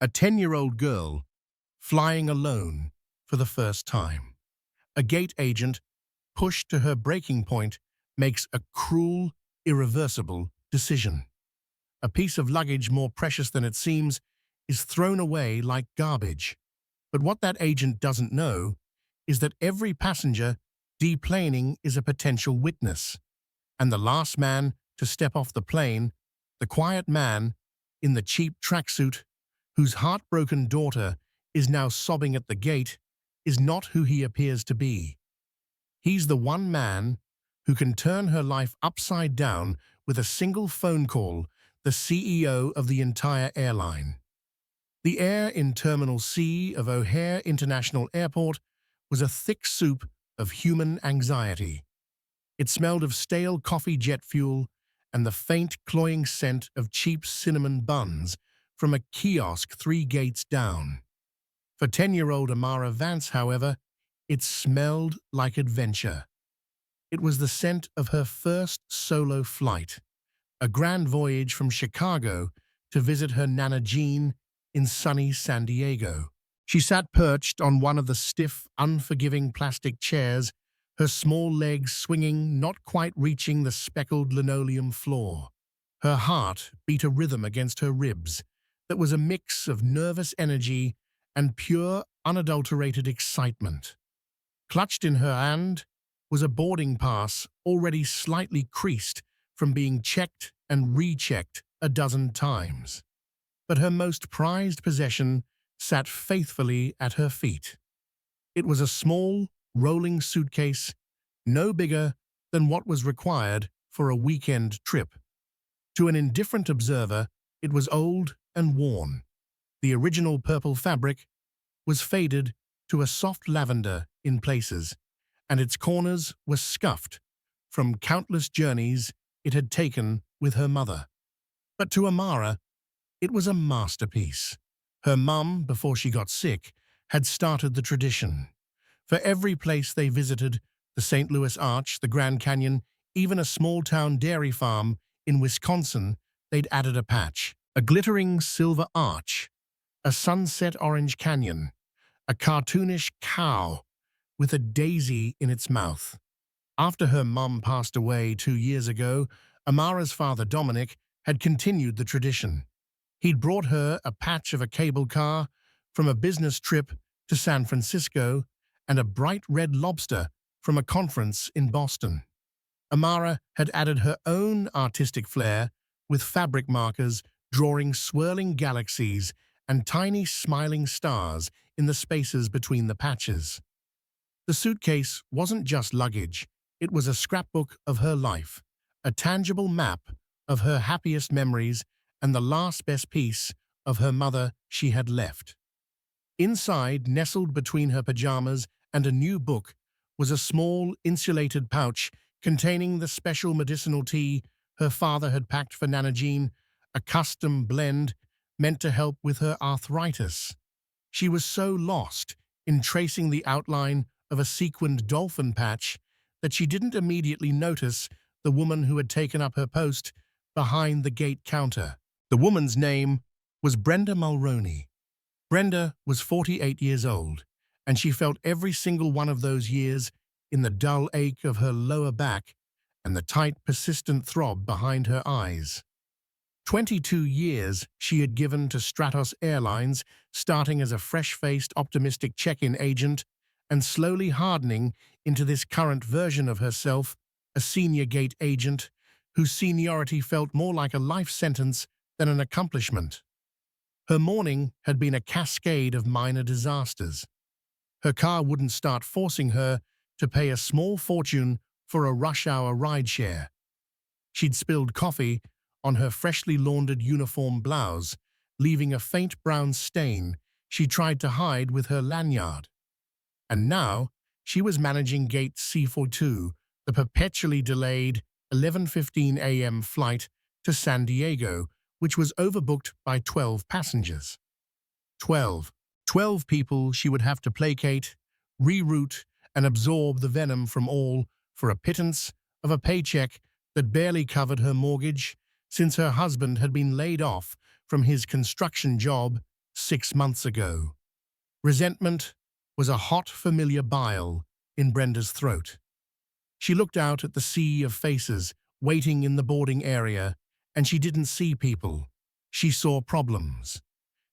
A 10-year-old girl flying alone for the first time. A gate agent, pushed to her breaking point, makes a cruel, irreversible decision. A piece of luggage more precious than it seems is thrown away like garbage. But what that agent doesn't know is that every passenger deplaning is a potential witness. And the last man to step off the plane, the quiet man in the cheap tracksuit, whose heartbroken daughter is now sobbing at the gate, is not who he appears to be. He's the one man who can turn her life upside down with a single phone call, the CEO of the entire airline. The air in Terminal C of O'Hare International Airport was a thick soup of human anxiety. It smelled of stale coffee jet fuel and the faint, cloying scent of cheap cinnamon buns from a kiosk 3 gates down. For 10-year-old Amara Vance, however, it smelled like adventure. It was the scent of her first solo flight, a grand voyage from Chicago to visit her Nana Jean in sunny San Diego. She sat perched on one of the stiff, unforgiving plastic chairs, her small legs swinging, not quite reaching the speckled linoleum floor. Her heart beat a rhythm against her ribs that was a mix of nervous energy and pure, unadulterated excitement. Clutched in her hand was a boarding pass already slightly creased from being checked and rechecked a dozen times. But her most prized possession sat faithfully at her feet. It was a small, rolling suitcase, no bigger than what was required for a weekend trip. To an indifferent observer, it was old and worn. The original purple fabric was faded to a soft lavender in places, and its corners were scuffed from countless journeys it had taken with her mother. But to Amara, it was a masterpiece. Her mum, before she got sick, had started the tradition. For every place they visited, the St. Louis Arch, the Grand Canyon, even a small-town dairy farm in Wisconsin, they'd added a patch. A glittering silver arch, a sunset orange canyon, a cartoonish cow with a daisy in its mouth. After her mum passed away 2 years ago, Amara's father, Dominic, had continued the tradition. He'd brought her a patch of a cable car from a business trip to San Francisco and a bright red lobster from a conference in Boston. Amara had added her own artistic flair with fabric markers drawing swirling galaxies and tiny smiling stars in the spaces between the patches. The suitcase wasn't just luggage, it was a scrapbook of her life, a tangible map of her happiest memories and the last best piece of her mother she had left. Inside, nestled between her pajamas and a new book, was a small, insulated pouch containing the special medicinal tea her father had packed for Nana Jean, a custom blend meant to help with her arthritis. She was so lost in tracing the outline of a sequined dolphin patch that she didn't immediately notice the woman who had taken up her post behind the gate counter. The woman's name was Brenda Mulroney. Brenda was 48 years old, and she felt every single one of those years in the dull ache of her lower back and the tight, persistent throb behind her eyes. 22 years she had given to Stratos Airlines, starting as a fresh-faced, optimistic check-in agent and slowly hardening into this current version of herself, a senior gate agent whose seniority felt more like a life sentence than an accomplishment. Her morning had been a cascade of minor disasters. Her car wouldn't start, forcing her to pay a small fortune for a rush-hour rideshare. She'd spilled coffee on her freshly laundered uniform blouse, leaving a faint brown stain she tried to hide with her lanyard. And now she was managing Gate C42, the perpetually delayed 11:15 a.m. flight to San Diego, which was overbooked by 12 passengers. 12 people she would have to placate, reroute, and absorb the venom from all for a pittance of a paycheck that barely covered her mortgage, since her husband had been laid off from his construction job 6 months ago. Resentment was a hot, familiar bile in Brenda's throat. She looked out at the sea of faces waiting in the boarding area, and she didn't see people. She saw problems.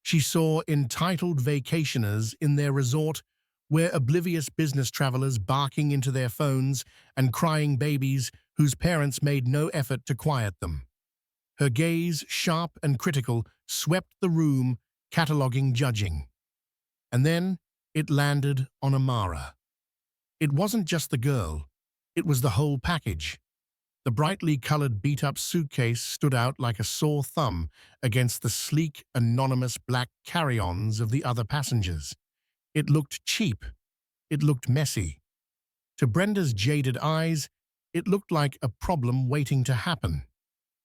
She saw entitled vacationers in their resort where oblivious business travelers barking into their phones and crying babies whose parents made no effort to quiet them. Her gaze, sharp and critical, swept the room, cataloguing, judging. And then it landed on Amara. It wasn't just the girl, it was the whole package. The brightly colored beat-up suitcase stood out like a sore thumb against the sleek, anonymous black carry-ons of the other passengers. It looked cheap. It looked messy. To Brenda's jaded eyes, it looked like a problem waiting to happen.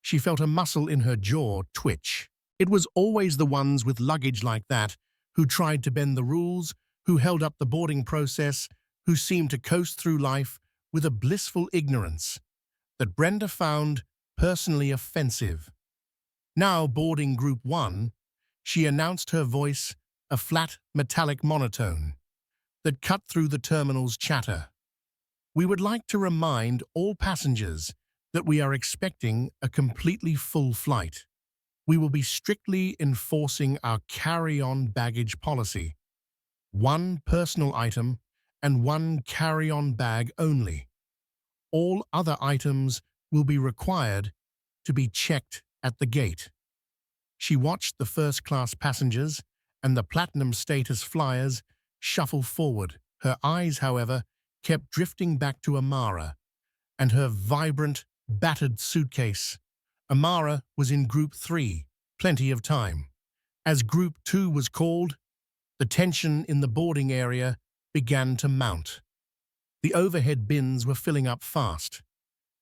She felt a muscle in her jaw twitch. It was always the ones with luggage like that who tried to bend the rules, who held up the boarding process, who seemed to coast through life with a blissful ignorance that Brenda found personally offensive. Now boarding Group 1, she announced, her voice a flat, metallic monotone that cut through the terminal's chatter. We would like to remind all passengers that we are expecting a completely full flight. We will be strictly enforcing our carry-on baggage policy. One personal item and one carry-on bag only. All other items will be required to be checked at the gate. She watched the first-class passengers and the platinum status flyers shuffle forward. Her eyes, however, kept drifting back to Amara and her vibrant, battered suitcase. Amara was in Group 3, plenty of time. As Group 2 was called, the tension in the boarding area began to mount. The overhead bins were filling up fast.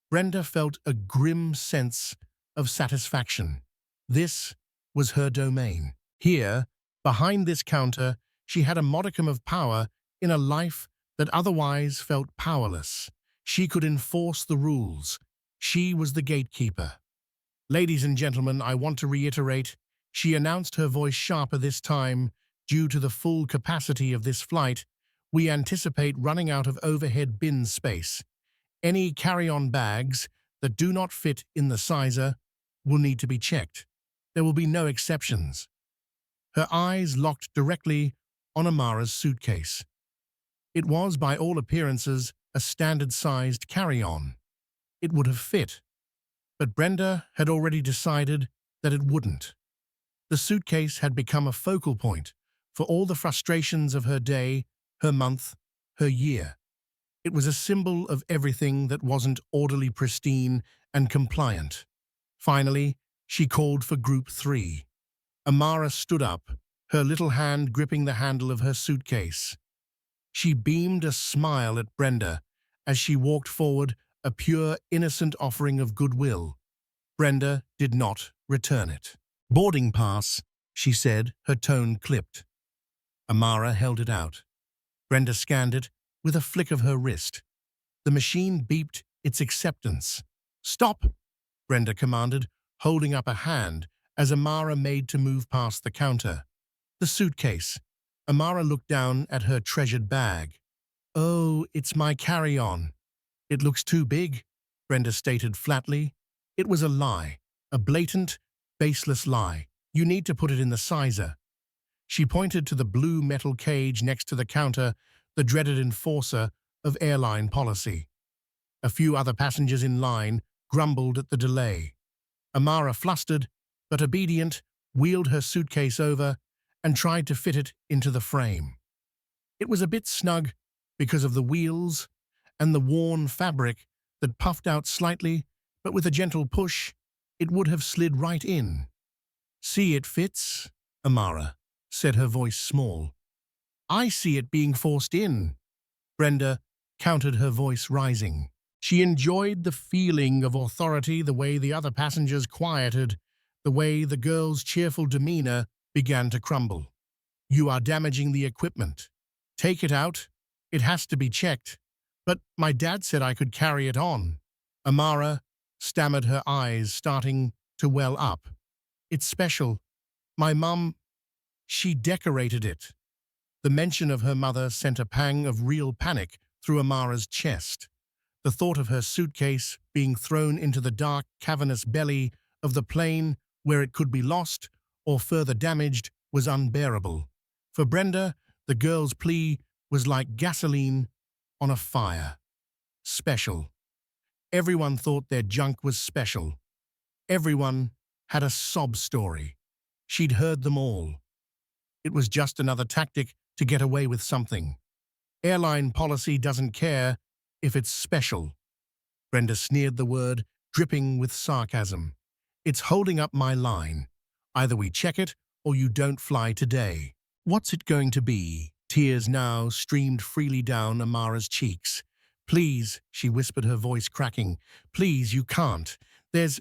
Brenda felt a grim sense of satisfaction. This was her domain. Here, behind this counter, she had a modicum of power in a life that otherwise felt powerless. She could enforce the rules. She was the gatekeeper. "Ladies and gentlemen, I want to reiterate," she announced, her voice sharper this time. "Due to the full capacity of this flight, we anticipate running out of overhead bin space. Any carry-on bags that do not fit in the sizer will need to be checked. There will be no exceptions." Her eyes locked directly on Amara's suitcase. It was, by all appearances, a standard-sized carry-on. It would have fit, but Brenda had already decided that it wouldn't. The suitcase had become a focal point for all the frustrations of her day, her month, her year. It was a symbol of everything that wasn't orderly, pristine, and compliant. Finally, she called for Group 3. Amara stood up, her little hand gripping the handle of her suitcase. She beamed a smile at Brenda as she walked forward, a pure, innocent offering of goodwill. Brenda did not return it. "Boarding pass," she said, her tone clipped. Amara held it out. Brenda scanned it with a flick of her wrist. The machine beeped its acceptance. "Stop!" Brenda commanded, holding up a hand as Amara made to move past the counter. The suitcase. Amara looked down at her treasured bag. "Oh, it's my carry-on." "It looks too big," Brenda stated flatly. It was a lie, a blatant, baseless lie. "You need to put it in the sizer." She pointed to the blue metal cage next to the counter, the dreaded enforcer of airline policy. A few other passengers in line grumbled at the delay. Amara, flustered but obedient, wheeled her suitcase over and tried to fit it into the frame. It was a bit snug because of the wheels and the worn fabric that puffed out slightly, but with a gentle push, it would have slid right in. "See, it fits," Amara said, her voice small. "I see it being forced in," Brenda countered, her voice rising. She enjoyed the feeling of authority, the way the other passengers quieted, the way the girl's cheerful demeanor began to crumble. "You are damaging the equipment. Take it out. It has to be checked. But my dad said I could carry it on." Amara stammered, her eyes starting to well up. "It's special. My mum..." She decorated it. The mention of her mother sent a pang of real panic through Amara's chest. The thought of her suitcase being thrown into the dark, cavernous belly of the plane where it could be lost or further damaged was unbearable. For Brenda, the girl's plea was like gasoline on a fire. Special. Everyone thought their junk was special. Everyone had a sob story. She'd heard them all. It was just another tactic to get away with something. Airline policy doesn't care if it's special. Brenda sneered the word, dripping with sarcasm. It's holding up my line. Either we check it or you don't fly today. What's it going to be? Tears now streamed freely down Amara's cheeks. Please, she whispered, her voice cracking. Please, you can't. There's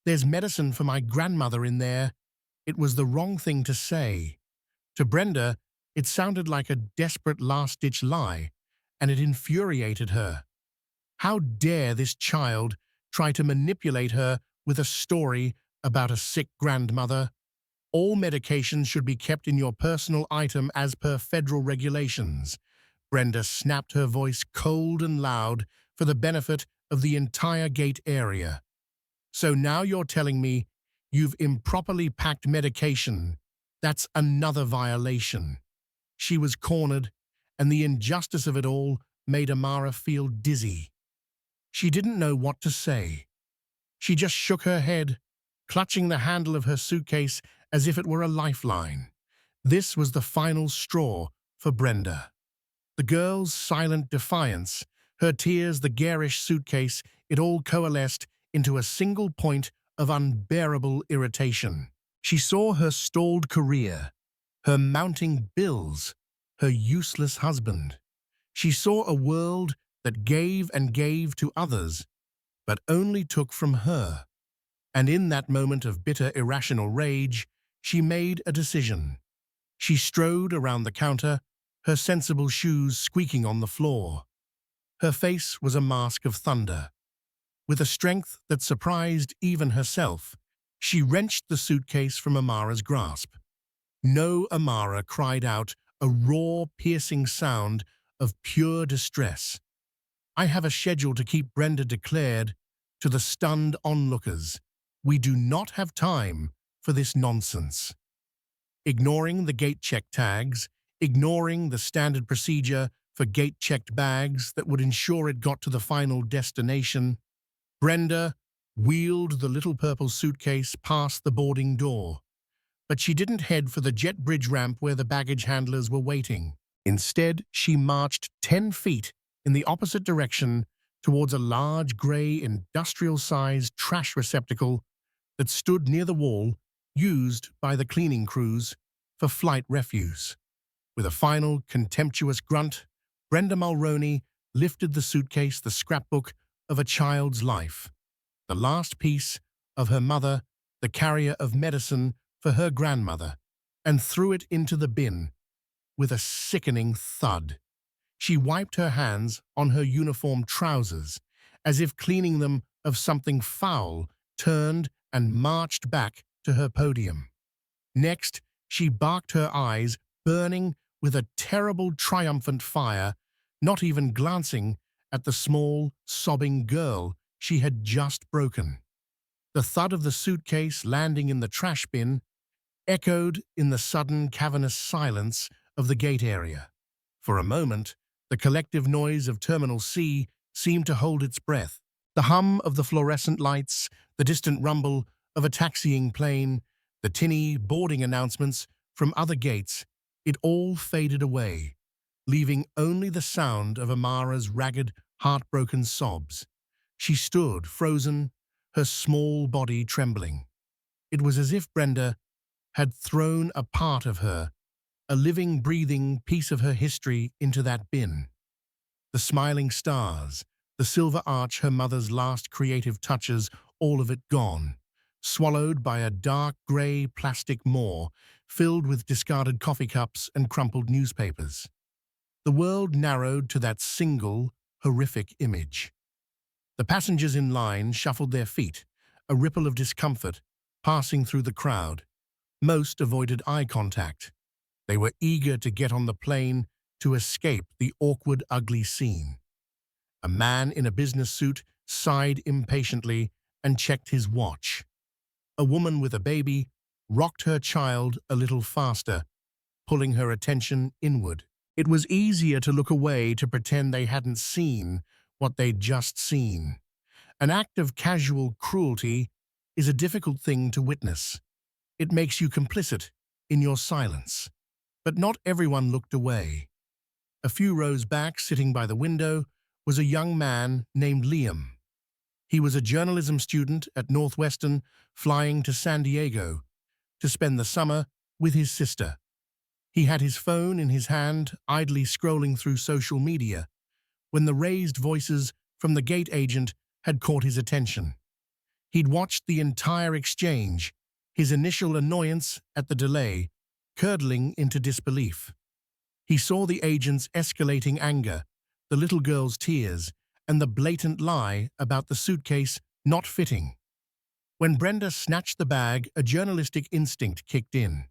medicine for my grandmother in there. It was the wrong thing to say. To Brenda, it sounded like a desperate last-ditch lie, and it infuriated her. How dare this child try to manipulate her with a story about a sick grandmother? All medications should be kept in your personal item as per federal regulations. Brenda snapped, her voice cold and loud for the benefit of the entire gate area. So now you're telling me you've improperly packed medication. That's another violation. She was cornered, and the injustice of it all made Amara feel dizzy. She didn't know what to say. She just shook her head, clutching the handle of her suitcase as if it were a lifeline. This was the final straw for Brenda. The girl's silent defiance, her tears, the garish suitcase, it all coalesced into a single point of unbearable irritation. She saw her stalled career, her mounting bills, her useless husband. She saw a world that gave and gave to others, but only took from her. And in that moment of bitter, irrational rage, she made a decision. She strode around the counter, her sensible shoes squeaking on the floor. Her face was a mask of thunder. With a strength that surprised even herself, she wrenched the suitcase from Amara's grasp. No, Amara cried out, a raw, piercing sound of pure distress. I have a schedule to keep, Brenda declared to the stunned onlookers. We do not have time for this nonsense. Ignoring the gate-check tags, ignoring the standard procedure for gate-checked bags that would ensure it got to the final destination, Brenda wheeled the little purple suitcase past the boarding door. But she didn't head for the jet bridge ramp where the baggage handlers were waiting. Instead, she marched 10 feet in the opposite direction towards a large gray industrial-sized trash receptacle that stood near the wall used by the cleaning crews for flight refuse. With a final, contemptuous grunt, Brenda Mulroney lifted the suitcase, the scrapbook of a child's life, the last piece of her mother, the carrier of medicine for her grandmother, and threw it into the bin with a sickening thud. She wiped her hands on her uniform trousers, as if cleaning them of something foul, turned and marched back to her podium. Next, she barked, her eyes burning with a terrible, triumphant fire, not even glancing at the small, sobbing girl she had just broken. The thud of the suitcase landing in the trash bin echoed in the sudden, cavernous silence of the gate area. For a moment, the collective noise of Terminal C seemed to hold its breath. The hum of the fluorescent lights, the distant rumble of a taxiing plane, the tinny boarding announcements from other gates, it all faded away, leaving only the sound of Amara's ragged, heartbroken sobs. She stood, frozen, her small body trembling. It was as if Brenda had thrown a part of her, a living, breathing piece of her history, into that bin. The smiling stars, the silver arch, her mother's last creative touches, all of it gone, swallowed by a dark gray plastic maw filled with discarded coffee cups and crumpled newspapers. The world narrowed to that single, horrific image. The passengers in line shuffled their feet, a ripple of discomfort passing through the crowd. Most avoided eye contact. They were eager to get on the plane to escape the awkward, ugly scene. A man in a business suit sighed impatiently and checked his watch. A woman with a baby rocked her child a little faster, pulling her attention inward. It was easier to look away to pretend they hadn't seen what they'd just seen. An act of casual cruelty is a difficult thing to witness. It makes you complicit in your silence. But not everyone looked away. A few rows back, sitting by the window, was a young man named Liam. He was a journalism student at Northwestern, flying to San Diego to spend the summer with his sister. He had his phone in his hand, idly scrolling through social media, when the raised voices from the gate agent had caught his attention. He'd watched the entire exchange, his initial annoyance at the delay curdling into disbelief. He saw the agent's escalating anger, the little girl's tears, and the blatant lie about the suitcase not fitting. When Brenda snatched the bag, a journalistic instinct kicked in.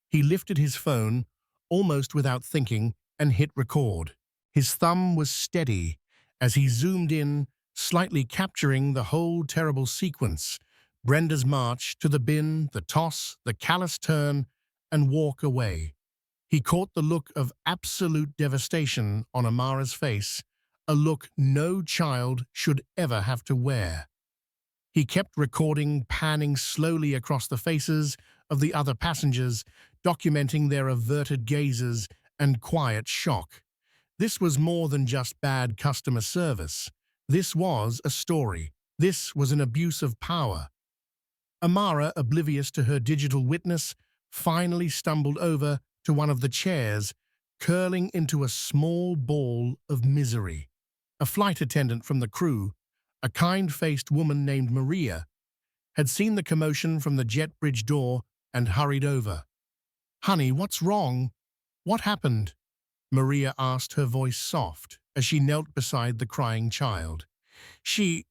He lifted his phone, almost without thinking, and hit record. His thumb was steady as he zoomed in, slightly capturing the whole terrible sequence: Brenda's march to the bin, the toss, the callous turn, and walk away. He caught the look of absolute devastation on Amara's face, a look no child should ever have to wear. He kept recording, panning slowly across the faces of the other passengers, documenting their averted gazes and quiet shock. This was more than just bad customer service. This was a story. This was an abuse of power. Amara, oblivious to her digital witness, finally stumbled over to one of the chairs, curling into a small ball of misery. A flight attendant from the crew, a kind-faced woman named Maria, had seen the commotion from the jet bridge door and hurried over. "Honey, what's wrong? What happened?" Maria asked, her voice soft, as she knelt beside the crying child. She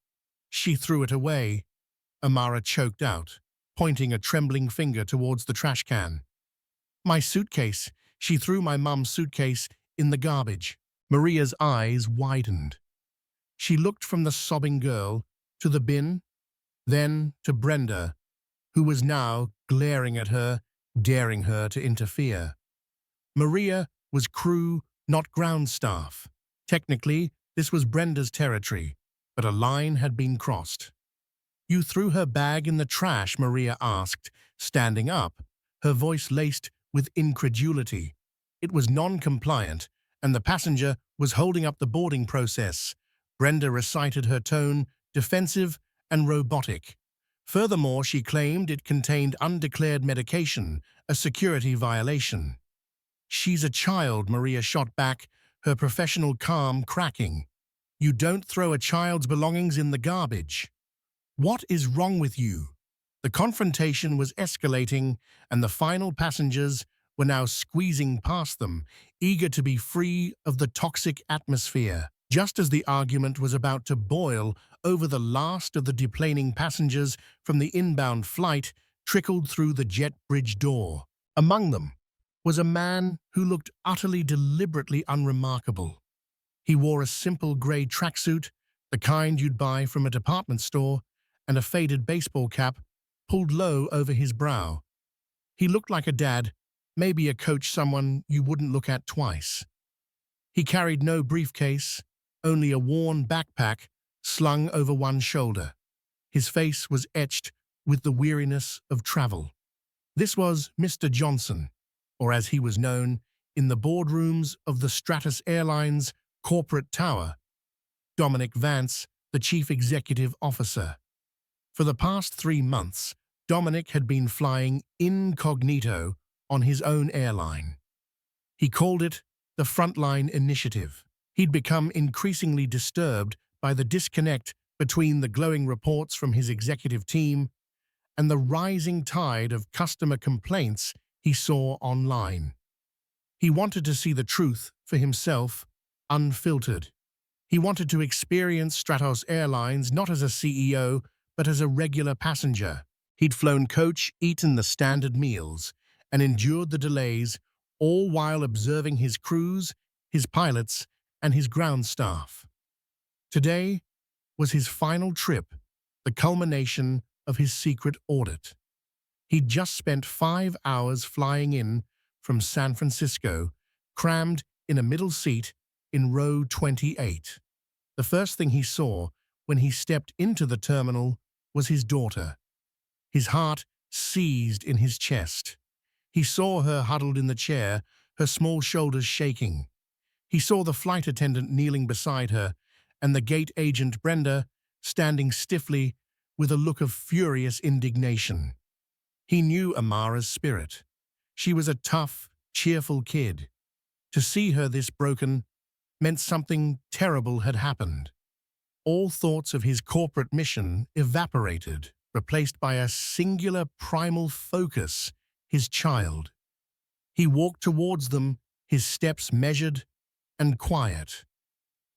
threw it away," Amara choked out, pointing a trembling finger towards the trash can. "My suitcase. She threw my mum's suitcase in the garbage." Maria's eyes widened. She looked from the sobbing girl to the bin, then to Brenda, who was now glaring at her, daring her to interfere. Maria was crew, not ground staff. Technically, this was Brenda's territory, but a line had been crossed. "You threw her bag in the trash?" Maria asked, standing up, her voice laced with incredulity. It was non-compliant, and the passenger was holding up the boarding process. Brenda recited her tone, defensive and robotic. Furthermore, she claimed it contained undeclared medication, a security violation. "She's a child," Maria shot back, her professional calm cracking. "You don't throw a child's belongings in the garbage. What is wrong with you?" The confrontation was escalating, and the final passengers were now squeezing past them, eager to be free of the toxic atmosphere. Just as the argument was about to boil over, the last of the deplaning passengers from the inbound flight trickled through the jet bridge door. Among them was a man who looked utterly deliberately unremarkable. He wore a simple grey tracksuit, the kind you'd buy from a department store, and a faded baseball cap pulled low over his brow. He looked like a dad, maybe a coach, someone you wouldn't look at twice. He carried no briefcase, only a worn backpack slung over one shoulder. His face was etched with the weariness of travel. This was Mr. Johnson, or as he was known in the boardrooms of the Stratus Airlines corporate tower, Dominic Vance, the chief executive officer. For the past 3 months, Dominic had been flying incognito on his own airline. He called it the Frontline Initiative. He'd become increasingly disturbed by the disconnect between the glowing reports from his executive team and the rising tide of customer complaints he saw online. He wanted to see the truth for himself, unfiltered. He wanted to experience Stratos Airlines not as a CEO, but as a regular passenger. He'd flown coach, eaten the standard meals, and endured the delays, all while observing his crews, his pilots, and his ground staff. Today was his final trip, the culmination of his secret audit. He'd just spent 5 hours flying in from San Francisco, crammed in a middle seat in row 28. The first thing he saw when he stepped into the terminal was his daughter. His heart seized in his chest. He saw her huddled in the chair, her small shoulders shaking. He saw the flight attendant kneeling beside her, and the gate agent Brenda standing stiffly with a look of furious indignation. He knew Amara's spirit. She was a tough, cheerful kid. To see her this broken meant something terrible had happened. All thoughts of his corporate mission evaporated, replaced by a singular primal focus, his child. He walked towards them, his steps measured and quiet.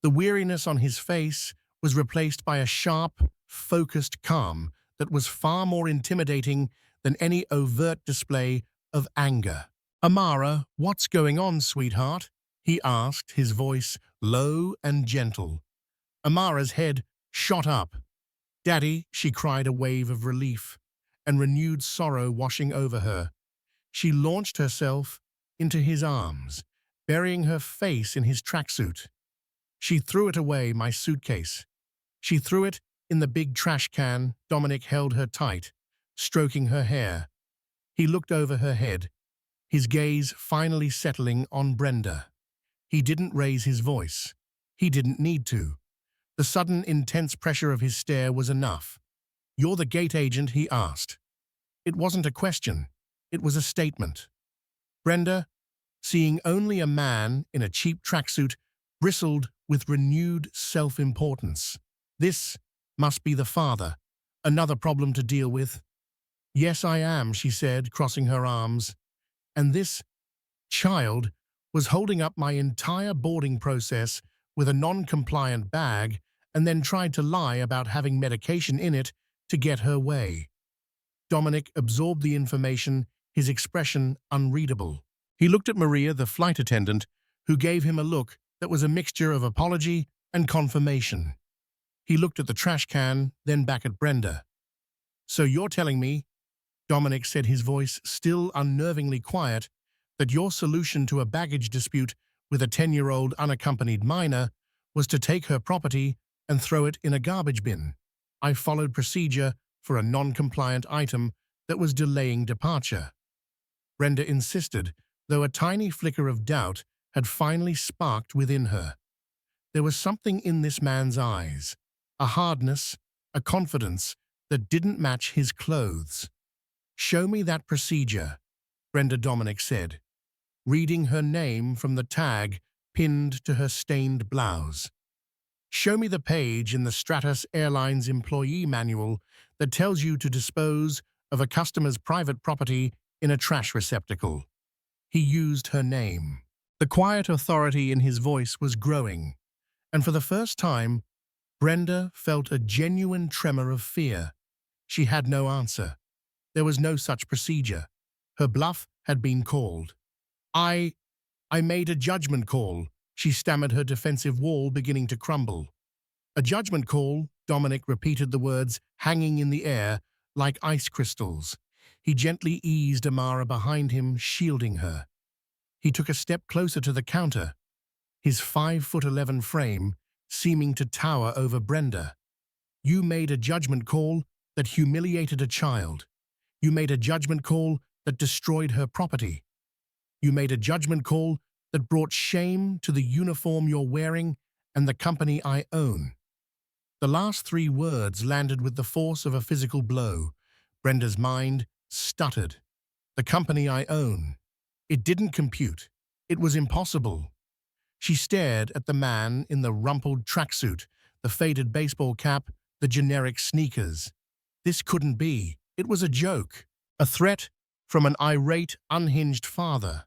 The weariness on his face was replaced by a sharp, focused calm that was far more intimidating than any overt display of anger. "Amara, what's going on, sweetheart?" he asked, his voice low and gentle. Amara's head shot up. "Daddy," she cried, a wave of relief and renewed sorrow washing over her. She launched herself into his arms, burying her face in his tracksuit. She threw it away, my suitcase. She threw it in the big trash can. Dominic held her tight, stroking her hair. He looked over her head, his gaze finally settling on Brenda. He didn't raise his voice. He didn't need to. The sudden, intense pressure of his stare was enough. "You're the gate agent?" he asked. It wasn't a question. It was a statement. Brenda, seeing only a man in a cheap tracksuit, bristled with renewed self-importance. This must be the father. Another problem to deal with. "Yes, I am," she said, crossing her arms. "And this child was holding up my entire boarding process with a non-compliant bag and then tried to lie about having medication in it to get her way." Dominic absorbed the information, his expression unreadable. He looked at Maria, the flight attendant, who gave him a look that was a mixture of apology and confirmation. He looked at the trash can, then back at Brenda. "So you're telling me," Dominic said, his voice still unnervingly quiet, "that your solution to a baggage dispute with a 10-year-old unaccompanied minor was to take her property and throw it in a garbage bin. I followed procedure for a non-compliant item that was delaying departure." Brenda insisted, though a tiny flicker of doubt had finally sparked within her. There was something in this man's eyes, a hardness, a confidence that didn't match his clothes. "Show me that procedure," Brenda Dominic said, reading her name from the tag pinned to her stained blouse. "Show me the page in the Stratus Airlines employee manual that tells you to dispose of a customer's private property in a trash receptacle." He used her name. The quiet authority in his voice was growing, and for the first time, Brenda felt a genuine tremor of fear. She had no answer. There was no such procedure. Her bluff had been called. I made a judgment call," she stammered, her defensive wall beginning to crumble. "A judgment call," Dominic repeated the words, hanging in the air like ice crystals. He gently eased Amara behind him, shielding her. He took a step closer to the counter, his 5'11" frame seeming to tower over Brenda. "You made a judgment call that humiliated a child. You made a judgment call that destroyed her property. You made a judgment call that brought shame to the uniform you're wearing and the company I own." The last three words landed with the force of a physical blow. Brenda's mind stuttered. "The company I own." It didn't compute. It was impossible. She stared at the man in the rumpled tracksuit, the faded baseball cap, the generic sneakers. This couldn't be. It was a joke. A threat from an irate, unhinged father.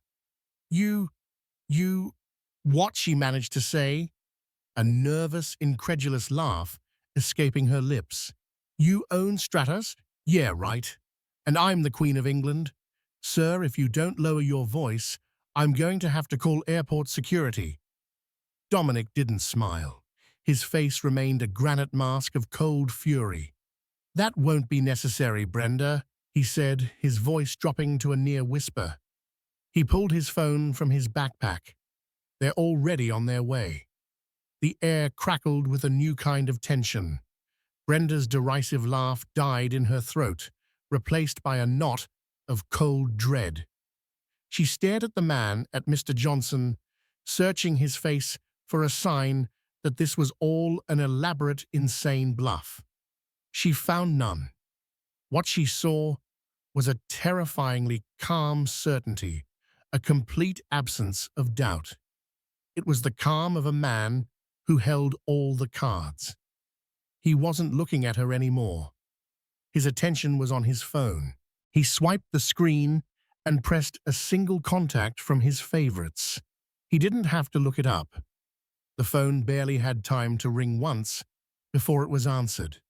You, what?" she managed to say, a nervous, incredulous laugh escaping her lips. "You own Stratus? Yeah, right. And I'm the Queen of England. Sir, if you don't lower your voice, I'm going to have to call airport security. Dominic didn't smile. His face remained a granite mask of cold fury. That won't be necessary, Brenda, he said, his voice dropping to a near whisper. He pulled his phone from his backpack. They're already on their way. The air crackled with a new kind of tension. Brenda's derisive laugh died in her throat, replaced by a knot of cold dread. She stared at the man, at Mr. Johnson, searching his face for a sign that this was all an elaborate, insane bluff. She found none. What she saw was a terrifyingly calm certainty, a complete absence of doubt. It was the calm of a man who held all the cards. He wasn't looking at her anymore. His attention was on his phone. He swiped the screen and pressed a single contact from his favorites. He didn't have to look it up. The phone barely had time to ring once before it was answered.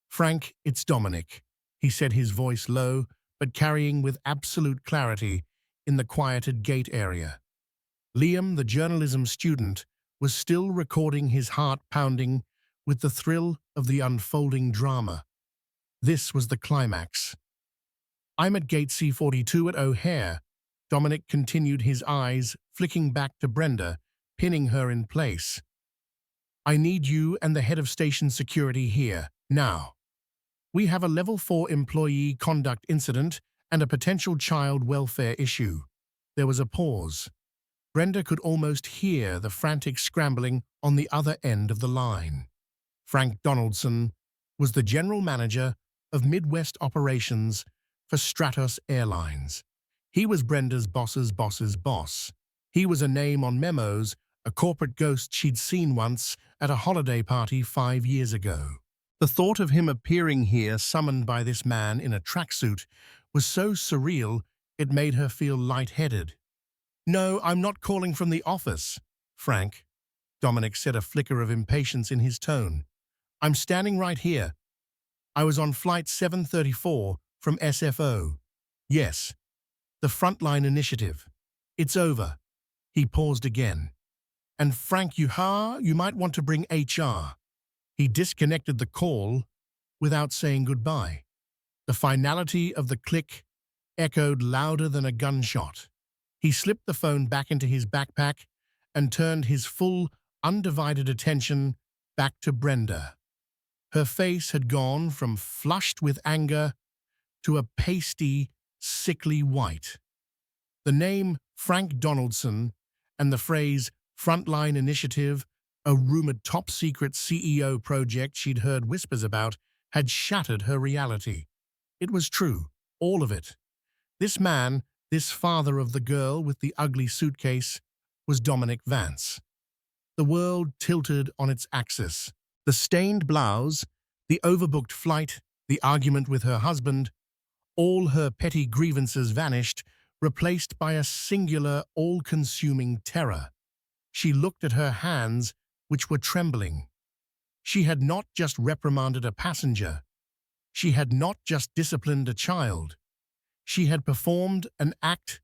"Frank, it's Dominic," he said, his voice low, but carrying with absolute clarity in the quieted gate area. Liam, the journalism student, was still recording, his heart pounding with the thrill of the unfolding drama. This was the climax. "I'm at gate C42 at O'Hare," Dominic continued, his eyes flicking back to Brenda, pinning her in place. "I need you and the head of station security here, now. We have a level 4 employee conduct incident and a potential child welfare issue." There was a pause. Brenda could almost hear the frantic scrambling on the other end of the line. Frank Donaldson was the general manager of Midwest operations for Stratos Airlines. He was Brenda's boss's boss's boss. He was a name on memos, a corporate ghost she'd seen once at a holiday party 5 years ago. The thought of him appearing here, summoned by this man in a tracksuit, was so surreal it made her feel lightheaded. "No, I'm not calling from the office, Frank," Dominic said, a flicker of impatience in his tone. "I'm standing right here. I was on flight 734 from SFO. Yes, the Frontline Initiative. It's over." He paused again. "And Frank, you might want to bring HR." He disconnected the call without saying goodbye. The finality of the click echoed louder than a gunshot. He slipped the phone back into his backpack and turned his full, undivided attention back to Brenda. Her face had gone from flushed with anger to a pasty, sickly white. The name Frank Donaldson and the phrase Frontline Initiative, a rumored top-secret CEO project she'd heard whispers about, had shattered her reality. It was true, all of it. This man, this father of the girl with the ugly suitcase, was Dominic Vance. The world tilted on its axis. The stained blouse, the overbooked flight, the argument with her husband, all her petty grievances vanished, replaced by a singular, all-consuming terror. She looked at her hands, which were trembling. She had not just reprimanded a passenger. She had not just disciplined a child. She had performed an act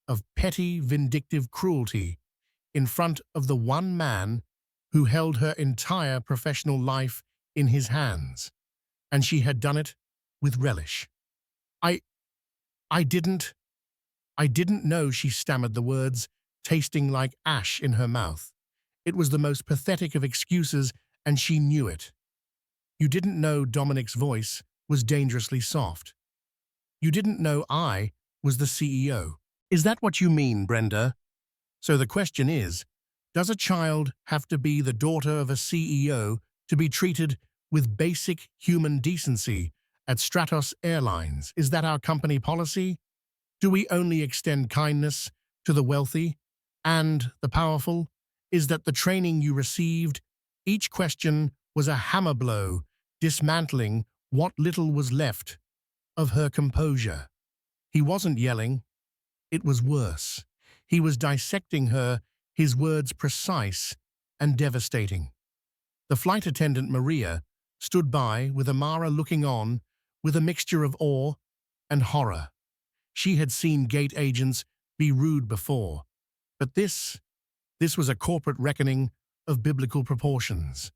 of petty, vindictive cruelty in front of the one man who held her entire professional life in his hands. And she had done it with relish. I didn't know," she stammered the words, tasting like ash in her mouth. It was the most pathetic of excuses, and she knew it. "You didn't know," Dominic's voice was dangerously soft. "You didn't know I was the CEO. Is that what you mean, Brenda? So the question is, does a child have to be the daughter of a CEO to be treated with basic human decency at Stratos Airlines? Is that our company policy? Do we only extend kindness to the wealthy and the powerful? Is that the training you received?" Each question was a hammer blow, dismantling what little was left of her composure. He wasn't yelling. It was worse. He was dissecting her, his words precise and devastating. The flight attendant, Maria, stood by, with Amara looking on with a mixture of awe and horror. She had seen gate agents be rude before, but this was a corporate reckoning of biblical proportions.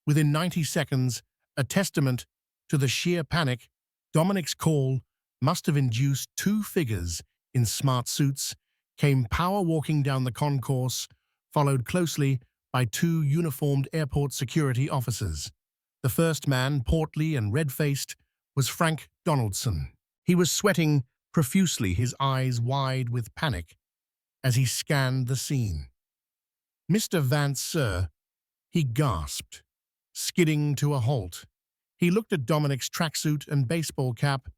Within 90 seconds, a testament to the sheer panic, Dominic's call must have induced two figures in smart suits came power-walking down the concourse, followed closely by two uniformed airport security officers. The first man, portly and red-faced, was Frank Donaldson. He was sweating profusely, his eyes wide with panic, as he scanned the scene. "Mr. Vance, sir," he gasped, skidding to a halt. He looked at Dominic's tracksuit and baseball cap,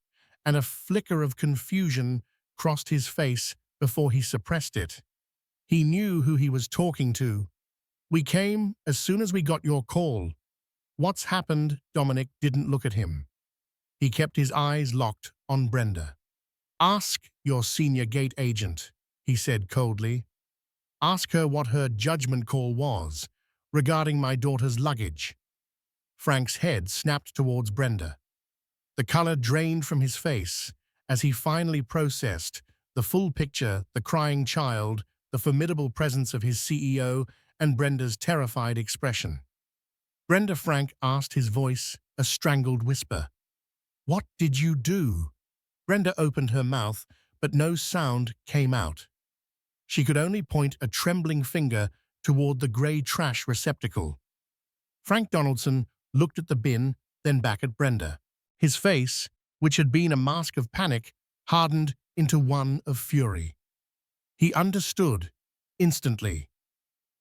and a flicker of confusion crossed his face before he suppressed it. He knew who he was talking to. "We came as soon as we got your call." "What's happened?" Dominic didn't look at him. He kept his eyes locked on Brenda. "Ask your senior gate agent," he said coldly. "Ask her what her judgment call was regarding my daughter's luggage." Frank's head snapped towards Brenda. The color drained from his face as he finally processed the full picture, the crying child, the formidable presence of his CEO, and Brenda's terrified expression. "Brenda," Frank asked, his voice a strangled whisper. "What did you do?" Brenda opened her mouth, but no sound came out. She could only point a trembling finger toward the gray trash receptacle. Frank Donaldson looked at the bin, then back at Brenda. His face, which had been a mask of panic, hardened into one of fury. He understood, instantly.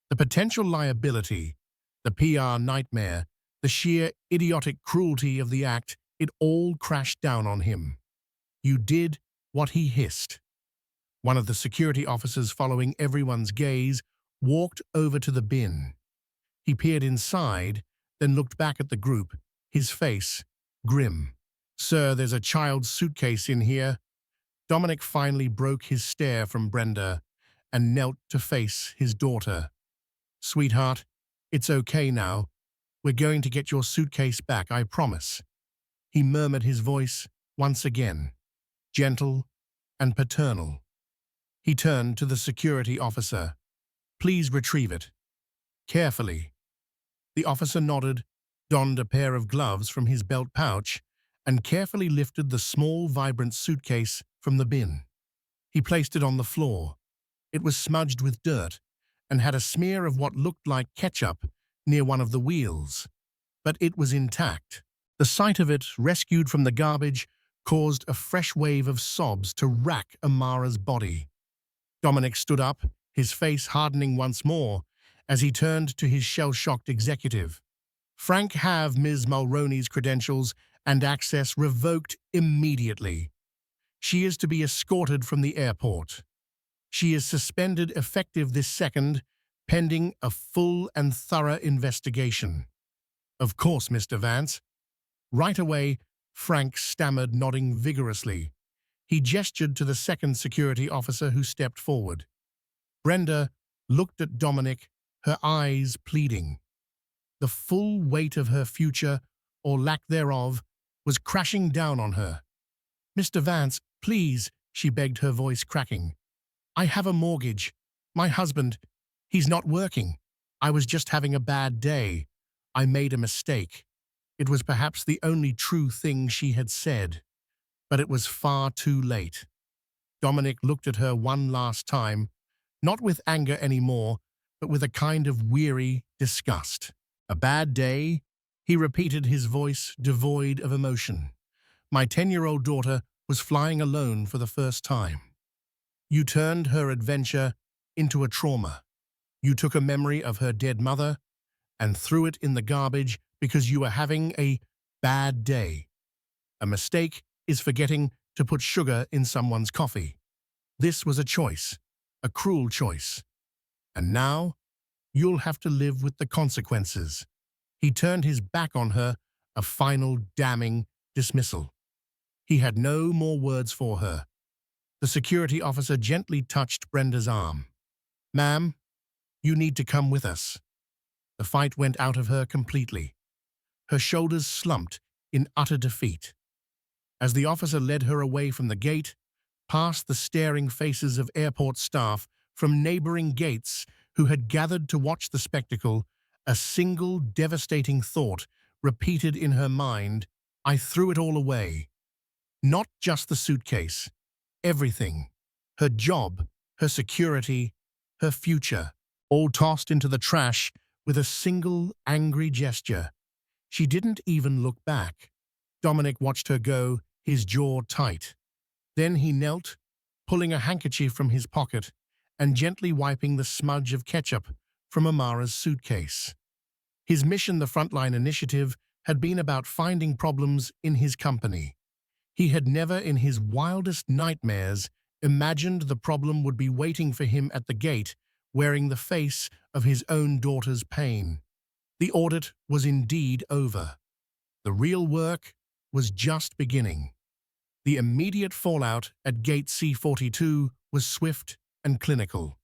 The potential liability, the PR nightmare, the sheer idiotic cruelty of the act, it all crashed down on him. "You did what?" he hissed. One of the security officers, following everyone's gaze, walked over to the bin. He peered inside, then looked back at the group, his face grim. "Sir, there's a child's suitcase in here." Dominic finally broke his stare from Brenda and knelt to face his daughter. "Sweetheart, it's okay now. We're going to get your suitcase back, I promise." He murmured, his voice once again, gentle and paternal. He turned to the security officer. "Please retrieve it." "Carefully." The officer nodded, donned a pair of gloves from his belt pouch, and carefully lifted the small, vibrant suitcase from the bin. He placed it on the floor. It was smudged with dirt and had a smear of what looked like ketchup near one of the wheels. But it was intact. The sight of it, rescued from the garbage, caused a fresh wave of sobs to rack Amara's body. Dominic stood up, his face hardening once more, as he turned to his shell-shocked executive. "Frank, have Ms. Mulroney's credentials and access revoked immediately. She is to be escorted from the airport. She is suspended effective this second, pending a full and thorough investigation." "Of course, Mr. Vance." "Right away," Frank stammered, nodding vigorously. He gestured to the second security officer, who stepped forward. Brenda looked at Dominic, her eyes pleading. The full weight of her future, or lack thereof, was crashing down on her. "Mr. Vance, please," she begged, her voice cracking. "I have a mortgage. My husband, he's not working. I was just having a bad day. I made a mistake." It was perhaps the only true thing she had said, but it was far too late. Dominic looked at her one last time, not with anger anymore, but with a kind of weary disgust. "A bad day?" he repeated, his voice devoid of emotion. "My 10-year-old daughter was flying alone for the first time. You turned her adventure into a trauma. You took a memory of her dead mother and threw it in the garbage because you were having a bad day. A mistake is forgetting to put sugar in someone's coffee. This was a choice, a cruel choice. And now, you'll have to live with the consequences." He turned his back on her, a final damning dismissal. He had no more words for her. The security officer gently touched Brenda's arm. "Ma'am, you need to come with us." The fight went out of her completely. Her shoulders slumped in utter defeat. As the officer led her away from the gate, past the staring faces of airport staff from neighboring gates who had gathered to watch the spectacle, a single devastating thought repeated in her mind: I threw it all away. Not just the suitcase, everything. Her job, her security, her future, all tossed into the trash with a single angry gesture. She didn't even look back. Dominic watched her go, his jaw tight. Then he knelt, pulling a handkerchief from his pocket and gently wiping the smudge of ketchup from Amara's suitcase. His mission, the Frontline Initiative, had been about finding problems in his company. He had never in his wildest nightmares imagined the problem would be waiting for him at the gate, wearing the face of his own daughter's pain. The audit was indeed over. The real work was just beginning. The immediate fallout at Gate C42 was swift and clinical.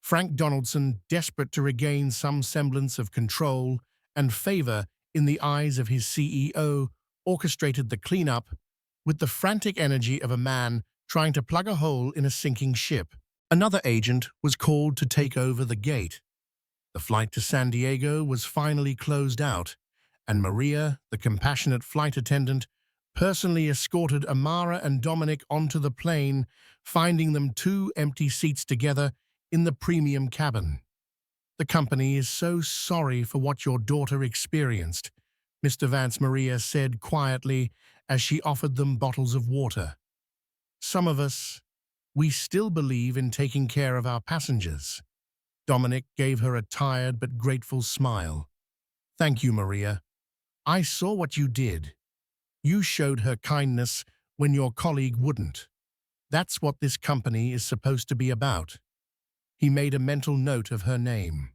Frank Donaldson, desperate to regain some semblance of control and favor in the eyes of his CEO, orchestrated the cleanup with the frantic energy of a man trying to plug a hole in a sinking ship. Another agent was called to take over the gate. The flight to San Diego was finally closed out, and Maria, the compassionate flight attendant, personally escorted Amara and Dominic onto the plane, finding them 2 empty seats together in the premium cabin. The company is so sorry for what your daughter experienced, Mr. Vance, Maria said quietly as she offered them bottles of water. Some of us, we still believe in taking care of our passengers. Dominic gave her a tired but grateful smile. Thank you, Maria. I saw what you did. You showed her kindness when your colleague wouldn't. That's what this company is supposed to be about. He made a mental note of her name.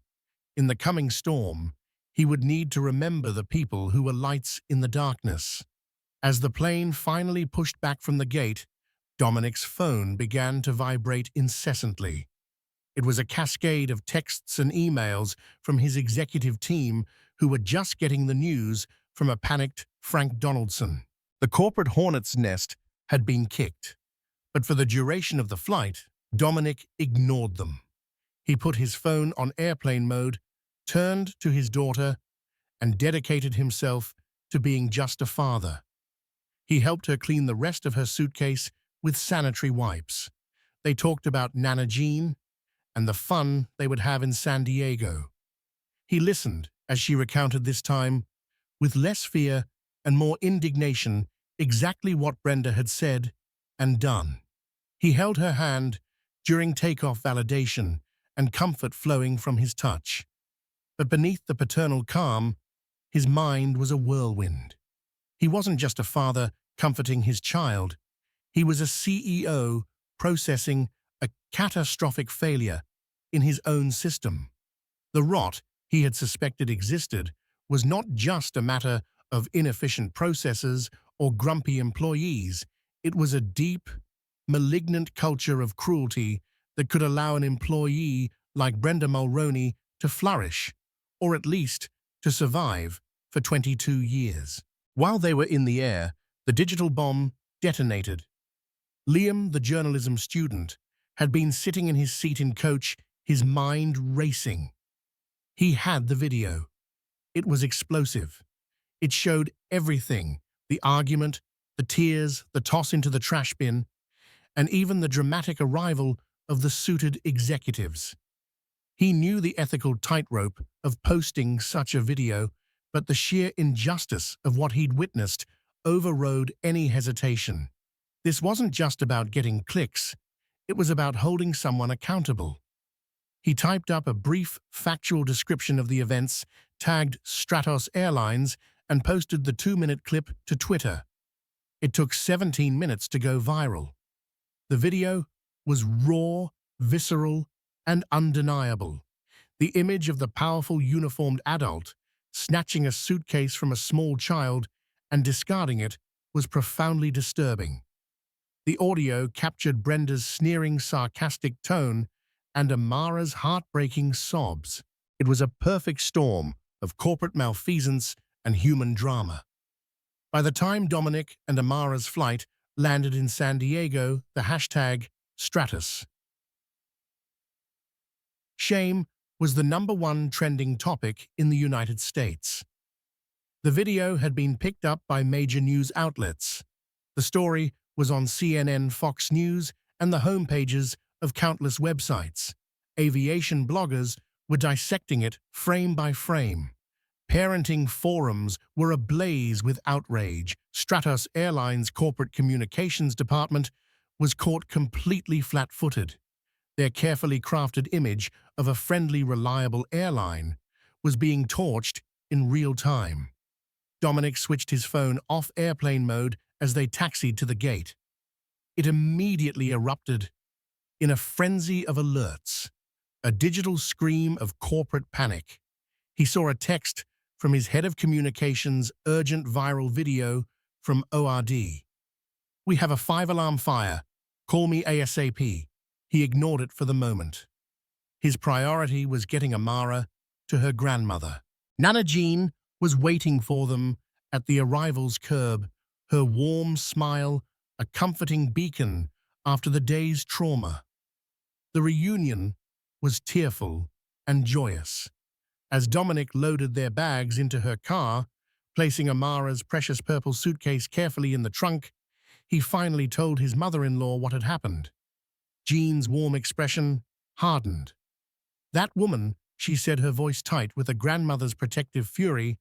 In the coming storm, he would need to remember the people who were lights in the darkness. As the plane finally pushed back from the gate, Dominic's phone began to vibrate incessantly. It was a cascade of texts and emails from his executive team who were just getting the news from a panicked Frank Donaldson. The corporate hornet's nest had been kicked, but for the duration of the flight, Dominic ignored them. He put his phone on airplane mode, turned to his daughter, and dedicated himself to being just a father. He helped her clean the rest of her suitcase with sanitary wipes. They talked about Nana Jean and the fun they would have in San Diego. He listened as she recounted this time, with less fear and more indignation, exactly what Brenda had said and done. He held her hand during takeoff, validation and comfort flowing from his touch. But beneath the paternal calm, his mind was a whirlwind. He wasn't just a father comforting his child. He was a CEO processing a catastrophic failure in his own system. The rot he had suspected existed was not just a matter of inefficient processes or grumpy employees. It was a deep, malignant culture of cruelty that could allow an employee like Brenda Mulroney to flourish, or at least to survive, for 22 years. While they were in the air, the digital bomb detonated. Liam, the journalism student, had been sitting in his seat in coach, his mind racing. He had the video. It was explosive. It showed everything: the argument, the tears, the toss into the trash bin, and even the dramatic arrival of the suited executives. He knew the ethical tightrope of posting such a video, but the sheer injustice of what he'd witnessed overrode any hesitation. This wasn't just about getting clicks. It was about holding someone accountable. He typed up a brief, factual description of the events, tagged Stratos Airlines, and posted the 2-minute clip to Twitter. It took 17 minutes to go viral. The video was raw, visceral, and undeniable. The image of the powerful uniformed adult snatching a suitcase from a small child and discarding it was profoundly disturbing. The audio captured Brenda's sneering, sarcastic tone and Amara's heartbreaking sobs. It was a perfect storm of corporate malfeasance and human drama. By the time Dominic and Amara's flight landed in San Diego, the hashtag Stratus. Shame was the #1 trending topic in the United States. The video had been picked up by major news outlets. The story was on CNN, Fox News, and the homepages of countless websites. Aviation bloggers were dissecting it frame by frame. Parenting forums were ablaze with outrage. Stratus Airlines' corporate communications department was caught completely flat-footed. Their carefully crafted image of a friendly, reliable airline was being torched in real time. Dominic switched his phone off airplane mode as they taxied to the gate. It immediately erupted in a frenzy of alerts, a digital scream of corporate panic. He saw a text from his head of communications, urgent viral video from ORD. "We have a 5-alarm fire. Call me ASAP." He ignored it for the moment. His priority was getting Amara to her grandmother. Nana Jean was waiting for them at the arrival's curb, her warm smile a comforting beacon after the day's trauma. The reunion was tearful and joyous. As Dominic loaded their bags into her car, placing Amara's precious purple suitcase carefully in the trunk, he finally told his mother-in-law what had happened. Jean's warm expression hardened. "That woman," she said, her voice tight with a grandmother's protective fury,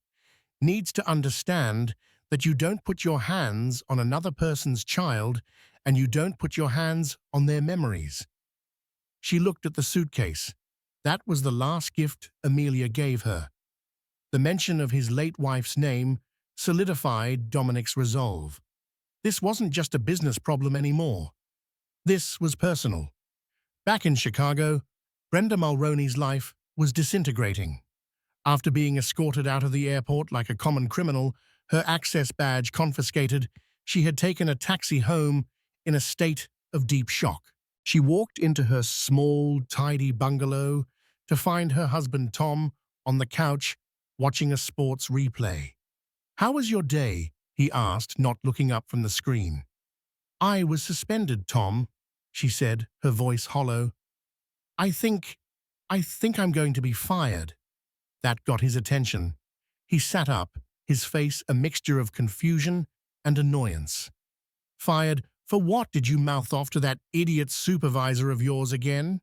"needs to understand that you don't put your hands on another person's child and you don't put your hands on their memories." She looked at the suitcase. That was the last gift Amelia gave her. The mention of his late wife's name solidified Dominic's resolve. This wasn't just a business problem anymore. This was personal. Back in Chicago, Brenda Mulroney's life was disintegrating. After being escorted out of the airport like a common criminal, her access badge confiscated, she had taken a taxi home in a state of deep shock. She walked into her small, tidy bungalow to find her husband Tom on the couch watching a sports replay. "How was your day?" he asked, not looking up from the screen. "I was suspended, Tom," she said, her voice hollow. I think I'm going to be fired." That got his attention. He sat up, his face a mixture of confusion and annoyance. "Fired? For what? Did you mouth off to that idiot supervisor of yours again?"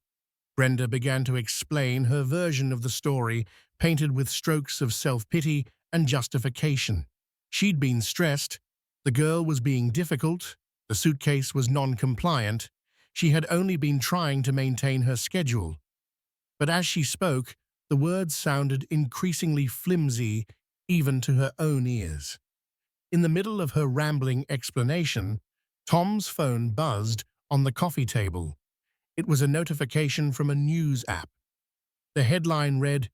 Brenda began to explain her version of the story, painted with strokes of self-pity and justification. She'd been stressed, the girl was being difficult, the suitcase was non-compliant, she had only been trying to maintain her schedule. But as she spoke, the words sounded increasingly flimsy even to her own ears. In the middle of her rambling explanation, Tom's phone buzzed on the coffee table. It was a notification from a news app. The headline read,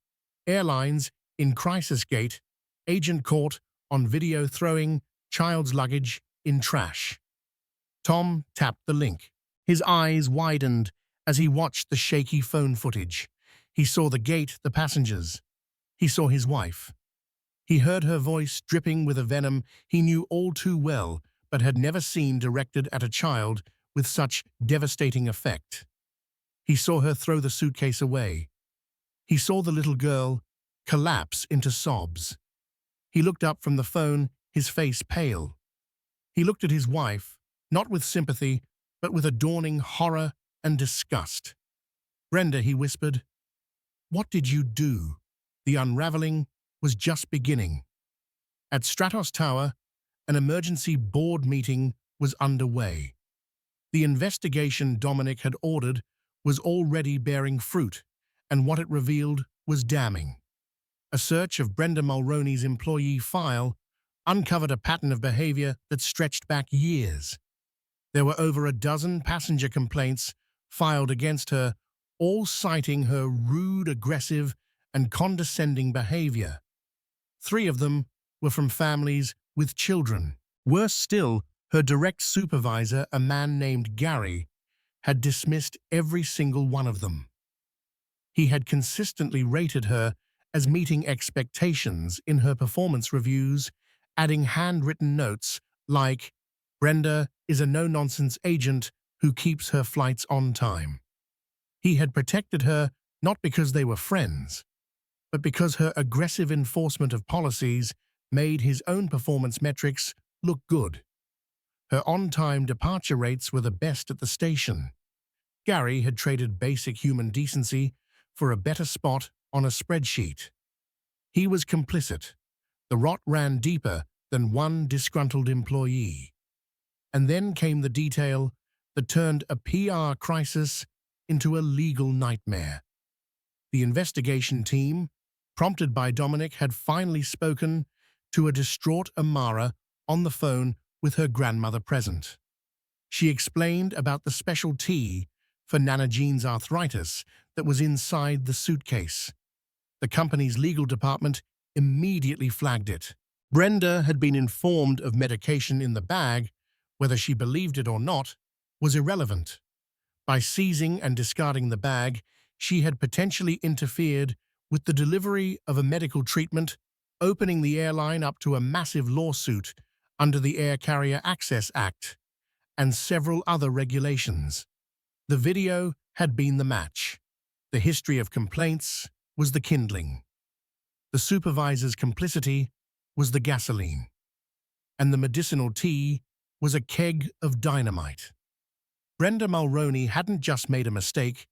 "Airlines in crisis gate, agent caught on video throwing child's luggage in trash." Tom tapped the link. His eyes widened as he watched the shaky phone footage. He saw the gate, the passengers. He saw his wife. He heard her voice dripping with a venom he knew all too well, but had never seen directed at a child with such devastating effect. He saw her throw the suitcase away. He saw the little girl collapse into sobs. He looked up from the phone, his face pale. He looked at his wife, not with sympathy, but with a dawning horror and disgust. "Brenda," he whispered, "what did you do?" The unraveling was just beginning. At Stratos Tower, an emergency board meeting was underway. The investigation Dominic had ordered was already bearing fruit, and what it revealed was damning. A search of Brenda Mulroney's employee file uncovered a pattern of behavior that stretched back years. There were over a dozen passenger complaints filed against her, all citing her rude, aggressive, and condescending behavior. 3 of them were from families with children. Worse still, her direct supervisor, a man named Gary, had dismissed every single one of them. He had consistently rated her as meeting expectations in her performance reviews, adding handwritten notes like, Brenda is a no-nonsense agent who keeps her flights on time. He had protected her not because they were friends, but because her aggressive enforcement of policies made his own performance metrics look good. Her on-time departure rates were the best at the station. Gary had traded basic human decency for a better spot on a spreadsheet. He was complicit. The rot ran deeper than one disgruntled employee. And then came the detail that turned a PR crisis into a legal nightmare. The investigation team, prompted by Dominic, had finally spoken to a distraught Amara on the phone with her grandmother present. She explained about the special tea for Nana Jean's arthritis that was inside the suitcase. The company's legal department immediately flagged it. Brenda had been informed of medication in the bag. Whether she believed it or not was irrelevant. By seizing and discarding the bag, she had potentially interfered with the delivery of a medical treatment, opening the airline up to a massive lawsuit under the Air Carrier Access Act and several other regulations. The video had been the match. The history of complaints was the kindling. The supervisor's complicity was the gasoline. And the medicinal tea was a keg of dynamite. Brenda Mulroney hadn't just made a mistake.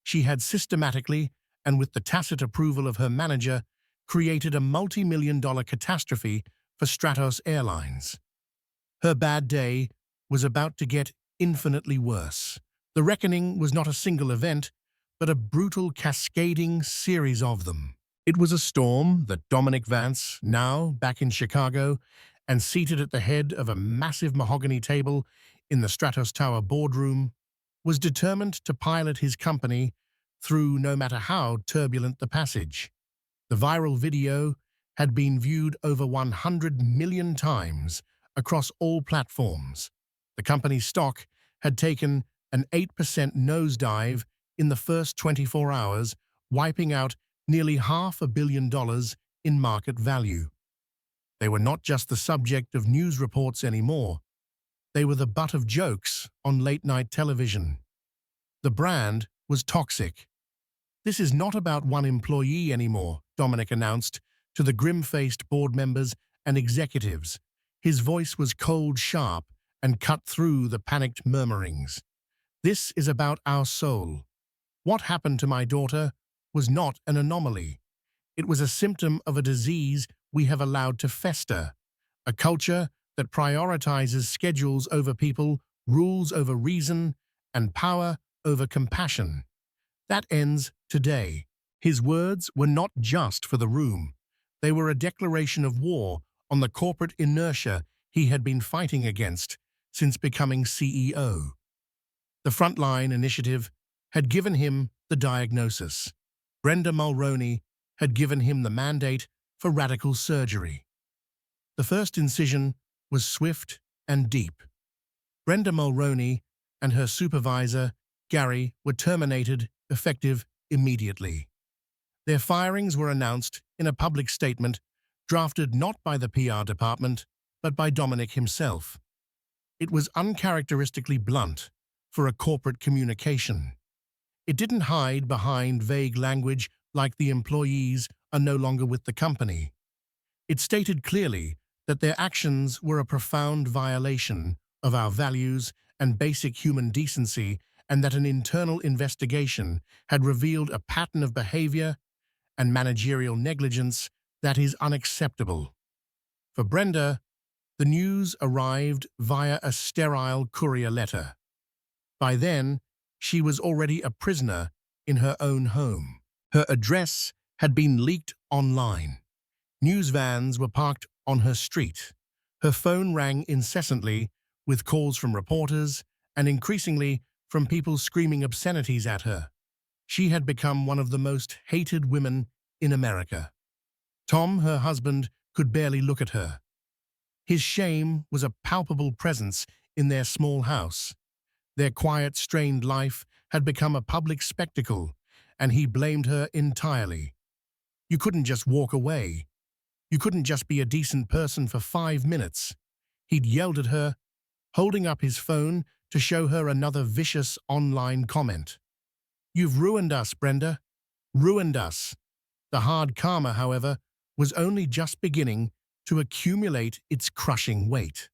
She had systematically, and with the tacit approval of her manager, created a multi-million-dollar catastrophe for Stratos Airlines. Her bad day was about to get infinitely worse. The reckoning was not a single event, but a brutal cascading series of them. It was a storm that Dominic Vance, now back in Chicago and seated at the head of a massive mahogany table in the Stratos Tower boardroom, was determined to pilot his company through no matter how turbulent the passage. The viral video had been viewed over 100 million times across all platforms. The company's stock had taken an 8% nosedive in the first 24 hours, wiping out nearly $500 million in market value. They were not just the subject of news reports anymore. They were the butt of jokes on late-night television. The brand was toxic. "This is not about one employee anymore," Dominic announced to the grim-faced board members and executives. His voice was cold, sharp, and cut through the panicked murmurings. "This is about our soul. What happened to my daughter was not an anomaly. It was a symptom of a disease we have allowed to fester, a culture that prioritizes schedules over people, rules over reason, and power over compassion. That ends today." His words were not just for the room. They were a declaration of war on the corporate inertia he had been fighting against since becoming CEO. The Frontline Initiative had given him the diagnosis. Brenda Mulroney had given him the mandate for radical surgery. The first incision was swift and deep. Brenda Mulroney and her supervisor, Gary, were terminated, effective immediately. Their firings were announced in a public statement drafted not by the PR department, but by Dominic himself. It was uncharacteristically blunt for a corporate communication. It didn't hide behind vague language like "the employees are no longer with the company." It stated clearly that their actions were a profound violation of our values and basic human decency, and that an internal investigation had revealed a pattern of behavior and managerial negligence that is unacceptable. For Brenda, the news arrived via a sterile courier letter. By then, she was already a prisoner in her own home. Her address had been leaked online. News vans were parked on her street. Her phone rang incessantly with calls from reporters and increasingly from people screaming obscenities at her. She had become one of the most hated women in America. Tom, her husband, could barely look at her. His shame was a palpable presence in their small house. Their quiet, strained life had become a public spectacle, and he blamed her entirely. "You couldn't just walk away. You couldn't just be a decent person for 5 minutes." He'd yelled at her, holding up his phone to show her another vicious online comment. "You've ruined us, Brenda. Ruined us." The hard karma, however, was only just beginning to accumulate its crushing weight.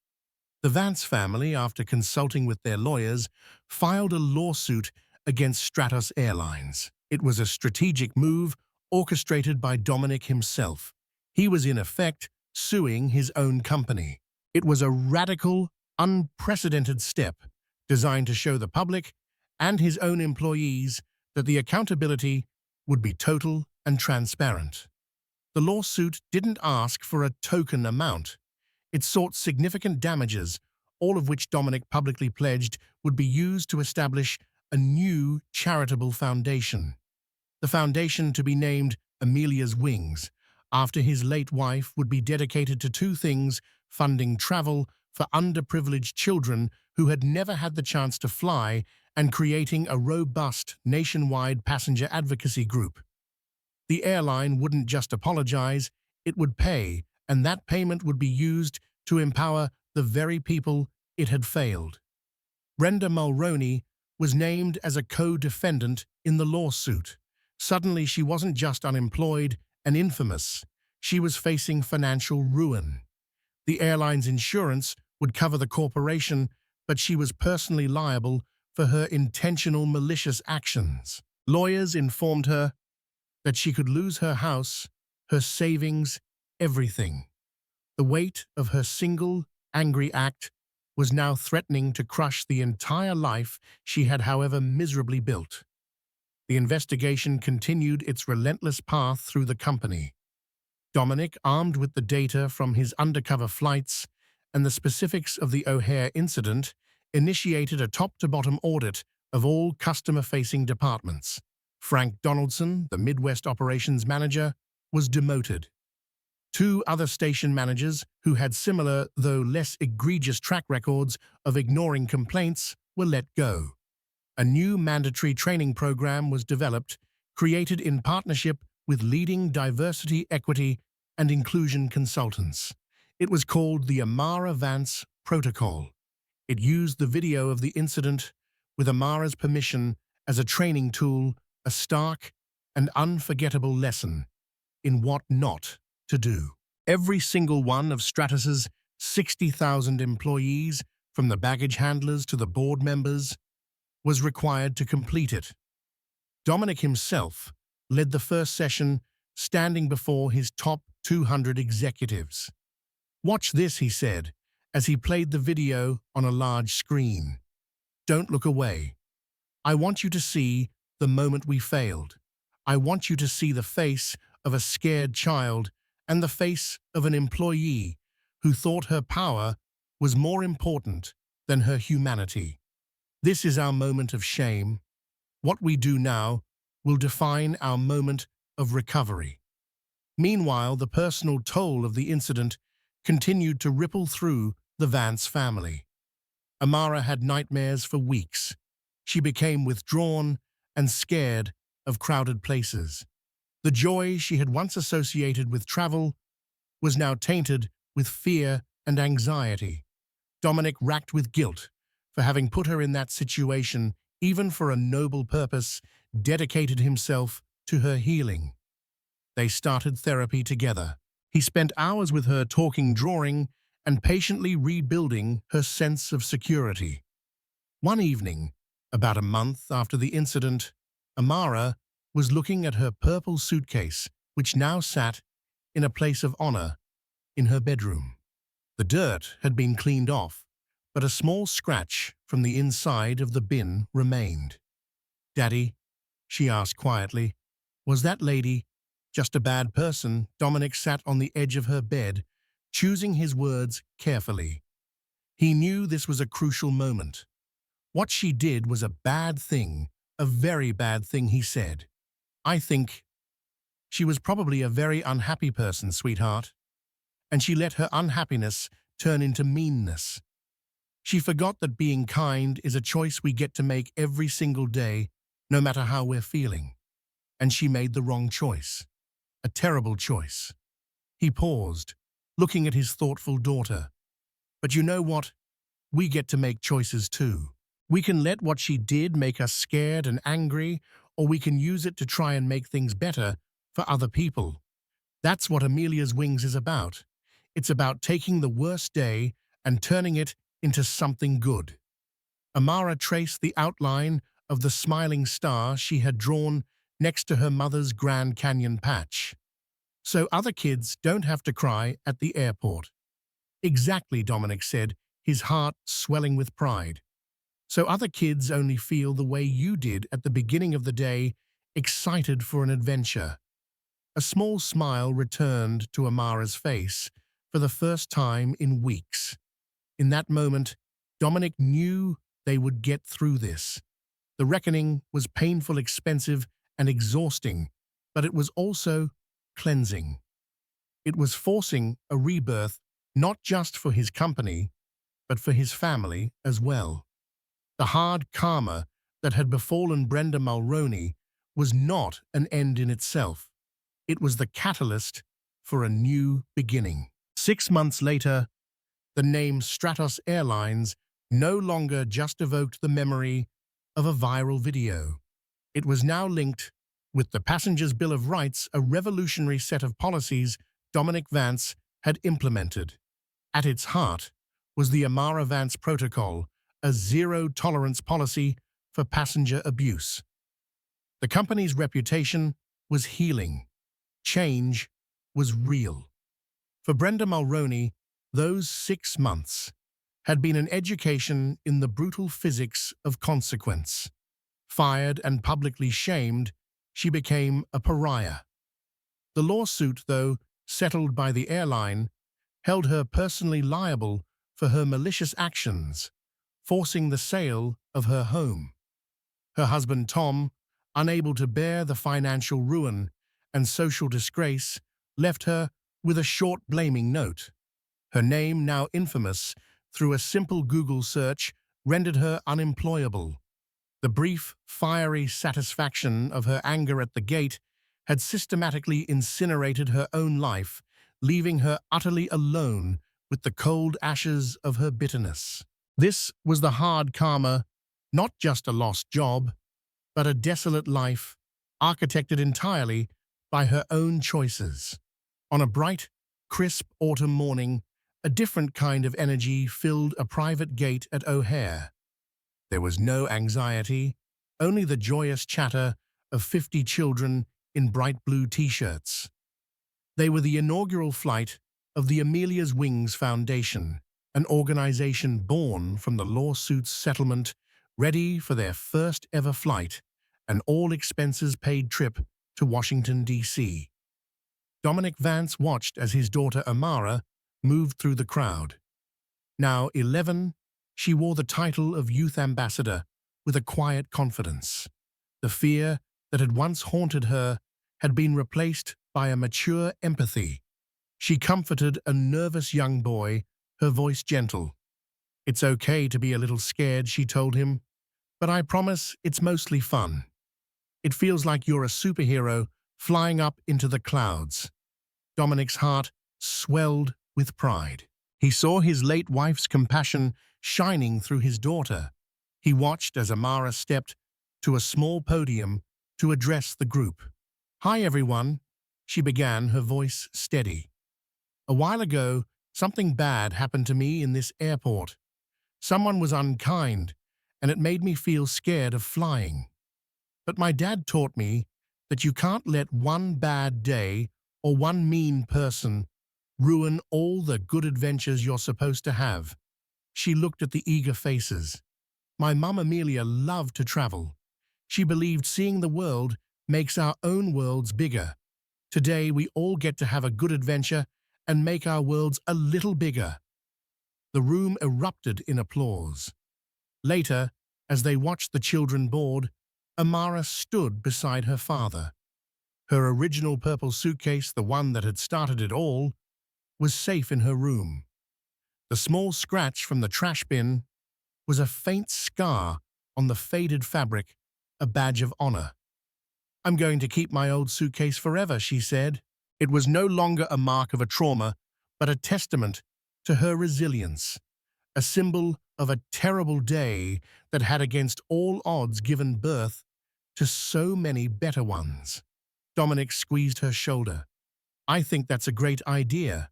The Vance family, after consulting with their lawyers, filed a lawsuit against Stratos Airlines. It was a strategic move orchestrated by Dominic himself. He was in effect suing his own company. It was a radical, unprecedented step designed to show the public and his own employees that the accountability would be total and transparent. The lawsuit didn't ask for a token amount. It sought significant damages, all of which Dominic publicly pledged would be used to establish a new charitable foundation. The foundation, to be named Amelia's Wings, after his late wife, would be dedicated to two things: funding travel for underprivileged children who had never had the chance to fly, and creating a robust nationwide passenger advocacy group. The airline wouldn't just apologize, it would pay, and that payment would be used to empower the very people it had failed. Brenda Mulroney was named as a co-defendant in the lawsuit. Suddenly, she wasn't just unemployed and infamous. She was facing financial ruin. The airline's insurance would cover the corporation, but she was personally liable for her intentional malicious actions. Lawyers informed her that she could lose her house, her savings, everything. The weight of her single, angry act was now threatening to crush the entire life she had, however, miserably built. The investigation continued its relentless path through the company. Dominic, armed with the data from his undercover flights and the specifics of the O'Hare incident, initiated a top-to-bottom audit of all customer-facing departments. Frank Donaldson, the Midwest operations manager, was demoted. Two other station managers, who had similar, though less egregious track records of ignoring complaints, were let go. A new mandatory training program was developed, created in partnership with leading diversity, equity, and inclusion consultants. It was called the Amara Vance Protocol. It used the video of the incident, with Amara's permission, as a training tool, a stark and unforgettable lesson in what not to do. Every single one of Stratos's 60,000 employees, from the baggage handlers to the board members, was required to complete it. Dominic himself led the first session, standing before his top 200 executives. "Watch this," he said, as he played the video on a large screen. "Don't look away. I want you to see the moment we failed. I want you to see the face of a scared child and the face of an employee who thought her power was more important than her humanity. This is our moment of shame. What we do now will define our moment of recovery." Meanwhile, the personal toll of the incident continued to ripple through the Vance family. Amara had nightmares for weeks. She became withdrawn and scared of crowded places. The joy she had once associated with travel was now tainted with fear and anxiety. Dominic, racked with guilt for having put her in that situation, even for a noble purpose, dedicated himself to her healing. They started therapy together. He spent hours with her talking, drawing, and patiently rebuilding her sense of security. One evening, about a month after the incident, Amara was looking at her purple suitcase, which now sat in a place of honor in her bedroom. The dirt had been cleaned off, but a small scratch from the inside of the bin remained. "Daddy," she asked quietly, "was that lady just a bad person?" Dominic sat on the edge of her bed, choosing his words carefully. He knew this was a crucial moment. "What she did was a bad thing, a very bad thing," he said. "I think she was probably a very unhappy person, sweetheart. And she let her unhappiness turn into meanness. She forgot that being kind is a choice we get to make every single day, no matter how we're feeling. And she made the wrong choice. A terrible choice." He paused, looking at his thoughtful daughter. "But you know what? we get to make choices too. We can let what she did make us scared and angry, or we can use it to try and make things better for other people. That's what Amelia's Wings is about. It's about taking the worst day and turning it into something good. Amara traced the outline of the smiling star she had drawn next to her mother's Grand Canyon patch. So other kids don't have to cry at the airport. Exactly, Dominic said, his heart swelling with pride. So other kids only feel the way you did at the beginning of the day, excited for an adventure. A small smile returned to Amara's face for the first time in weeks. In that moment, Dominic knew they would get through this. The reckoning was painful, expensive, and exhausting, but it was also cleansing. It was forcing a rebirth not just for his company, but for his family as well. The hard karma that had befallen Brenda Mulroney was not an end in itself. It was the catalyst for a new beginning. 6 months later, the name Stratos Airlines no longer just evoked the memory of a viral video. It was now linked with the Passenger's Bill of Rights, a revolutionary set of policies Dominic Vance had implemented. At its heart was the Amara Vance Protocol, a zero-tolerance policy for passenger abuse. The company's reputation was healing. Change was real. For Brenda Mulroney, those 6 months had been an education in the brutal physics of consequence. Fired and publicly shamed, she became a pariah. The lawsuit, though settled by the airline, held her personally liable for her malicious actions, forcing the sale of her home. Her husband Tom, unable to bear the financial ruin and social disgrace, left her with a short blaming note. Her name, now infamous through a simple Google search, rendered her unemployable. The brief, fiery satisfaction of her anger at the gate had systematically incinerated her own life, leaving her utterly alone with the cold ashes of her bitterness. This was the hard karma, not just a lost job, but a desolate life, architected entirely by her own choices. On a bright, crisp autumn morning, a different kind of energy filled a private gate at O'Hare. There was no anxiety, only the joyous chatter of 50 children in bright blue t-shirts. They were the inaugural flight of the Amelia's Wings Foundation, an organization born from the lawsuit's settlement, ready for their first ever flight, an all-expenses-paid trip to Washington, D.C. Dominic Vance watched as his daughter Amara moved through the crowd. Now 11, she wore the title of Youth Ambassador with a quiet confidence. The fear that had once haunted her had been replaced by a mature empathy. She comforted a nervous young boy, her voice gentle. "It's okay to be a little scared," she told him, "but I promise it's mostly fun. It feels like you're a superhero flying up into the clouds." Dominic's heart swelled with pride. He saw his late wife's compassion shining through his daughter. He watched as Amara stepped to a small podium to address the group. "Hi, everyone," she began, her voice steady. "A while ago, something bad happened to me in this airport. Someone was unkind, and it made me feel scared of flying. But my dad taught me that you can't let one bad day or one mean person ruin all the good adventures you're supposed to have." She looked at the eager faces. "My mum Amelia loved to travel. She believed seeing the world makes our own worlds bigger. Today we all get to have a good adventure and make our worlds a little bigger." The room erupted in applause. Later, as they watched the children board, Amara stood beside her father. Her original purple suitcase, the one that had started it all, was safe in her room. The small scratch from the trash bin was a faint scar on the faded fabric, a badge of honor. "I'm going to keep my old suitcase forever," she said. It was no longer a mark of a trauma, but a testament to her resilience. a symbol of a terrible day that had against all odds given birth to so many better ones. Dominic squeezed her shoulder. I think that's a great idea.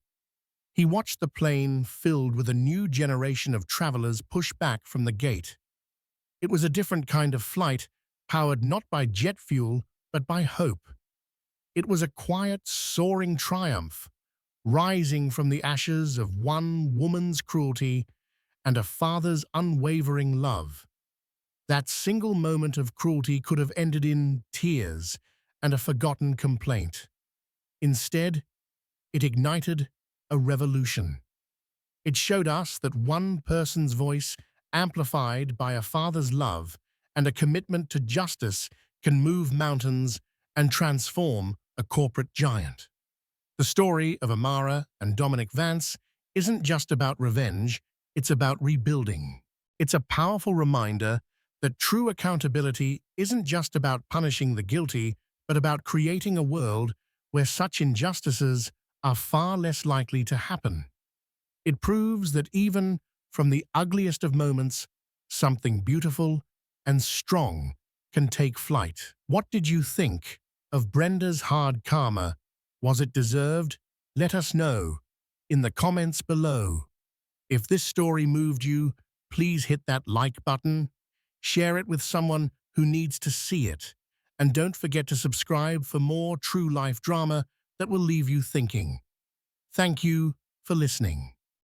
He watched the plane filled with a new generation of travelers push back from the gate. It was a different kind of flight, powered not by jet fuel, but by hope. It was a quiet, soaring triumph, rising from the ashes of one woman's cruelty and a father's unwavering love. That single moment of cruelty could have ended in tears and a forgotten complaint. Instead, it ignited a revolution. It showed us that one person's voice, amplified by a father's love and a commitment to justice, can move mountains and transform a corporate giant. The story of Amara and Dominic Vance isn't just about revenge, it's about rebuilding. It's a powerful reminder that true accountability isn't just about punishing the guilty, but about creating a world where such injustices are far less likely to happen. It proves that even from the ugliest of moments, something beautiful and strong can take flight. What did you think of Brenda's hard karma? Was it deserved? Let us know in the comments below. If this story moved you, please hit that like button, share it with someone who needs to see it, and don't forget to subscribe for more true life drama that will leave you thinking. Thank you for listening.